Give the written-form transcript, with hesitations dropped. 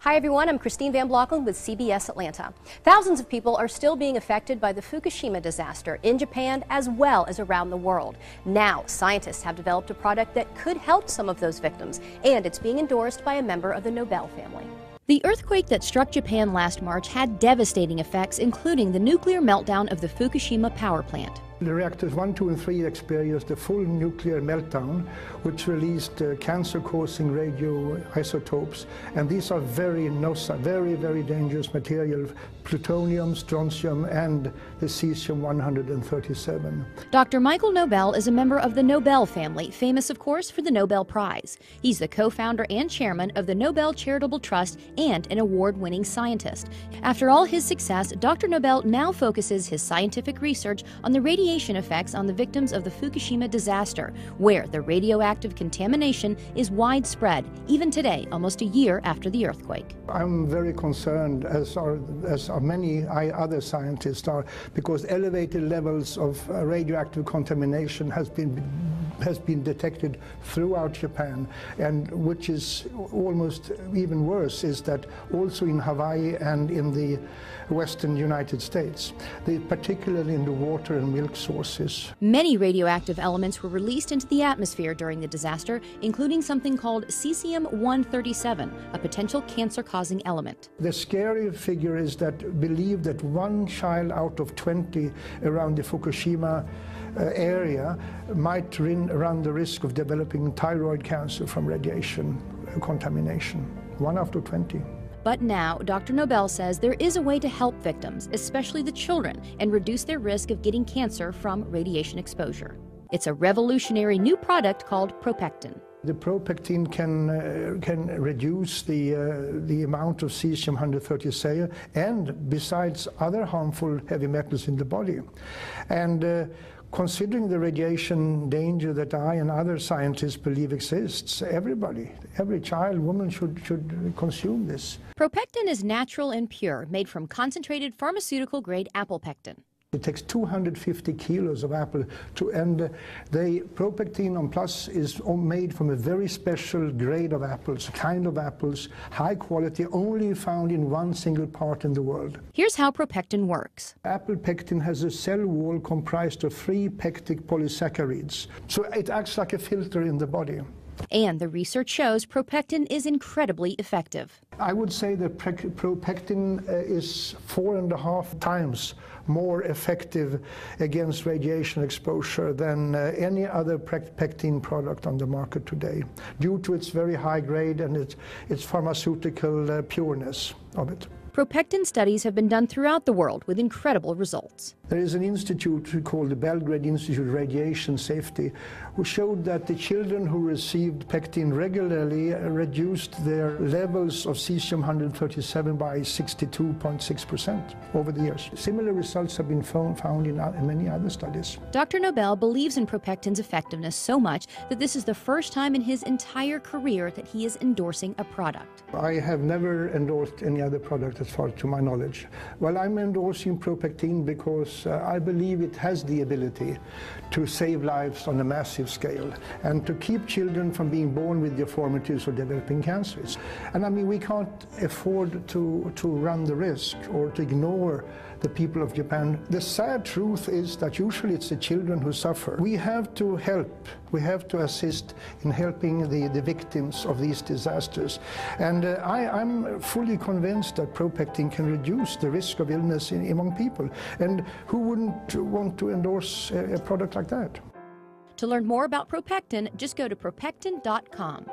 Hi everyone, I'm Christine Van Blocken with CBS Atlanta. Thousands of people are still being affected by the Fukushima disaster in Japan as well as around the world. Now, scientists have developed a product that could help some of those victims, and it's being endorsed by a member of the Nobel family. The earthquake that struck Japan last March had devastating effects, including the nuclear meltdown of the Fukushima power plant. The reactors 1, 2, and 3 experienced a full nuclear meltdown, which released cancer-causing radioisotopes, and these are very dangerous material: plutonium, strontium, and the cesium-137. Dr. Michael Nobel is a member of the Nobel family, famous, of course, for the Nobel Prize. He's the co-founder and chairman of the Nobel Charitable Trust and an award-winning scientist. After all his success, Dr. Nobel now focuses his scientific research on the radiation effects on the victims of the Fukushima disaster, where the radioactive contamination is widespread, even today, almost a year after the earthquake. I'm very concerned, as are many other scientists are, because elevated levels of radioactive contamination has been detected throughout Japan, and which is almost even worse is that also in Hawaii and in the western United States, particularly in the water and milk sources. Many radioactive elements were released into the atmosphere during the disaster, including something called cesium-137, a potential cancer-causing element. The scary figure is that believe that 1 child out of 20 around the Fukushima area might run the risk of developing thyroid cancer from radiation contamination. 1 out of 20. But now, Dr. Nobel says there is a way to help victims, especially the children, and reduce their risk of getting cancer from radiation exposure. It's a revolutionary new product called ProPectin. The ProPectin can reduce the amount of cesium-137 and besides other harmful heavy metals in the body. And considering the radiation danger that I and other scientists believe exists, every child, woman should consume this. ProPectin is natural and pure, made from concentrated pharmaceutical-grade apple pectin. It takes 250 kilos of apple and the ProPectin on Plus is made from a very special grade of apples, kind of apples, high quality, only found in one single part in the world. Here's how ProPectin works. Apple pectin has a cell wall comprised of 3 pectic polysaccharides, so it acts like a filter in the body. And the research shows ProPectin is incredibly effective. I would say that ProPectin is 4.5 times more effective against radiation exposure than any other pectin product on the market today, due to its very high grade and its pharmaceutical pureness of it. ProPectin studies have been done throughout the world with incredible results. There is an institute called the Belgrade Institute of Radiation Safety, who showed that the children who received pectin regularly reduced their levels of cesium-137 by 62.6% over the years. Similar results have been found in many other studies. Dr. Nobel believes in ProPectin's effectiveness so much that this is the first time in his entire career that he is endorsing a product. I have never endorsed any other product as far to my knowledge. Well, I'm endorsing ProPectin because I believe it has the ability to save lives on a massive scale and to keep children from being born with deformities or developing cancers. And I mean, we can't afford to run the risk or to ignore the people of Japan. The sad truth is that usually it's the children who suffer. We have to help, we have to assist in helping the victims of these disasters. And I'm fully convinced that ProPectin can reduce the risk of illness among people. And who wouldn't want to endorse a product like that? To learn more about ProPectin, just go to ProPectin.com.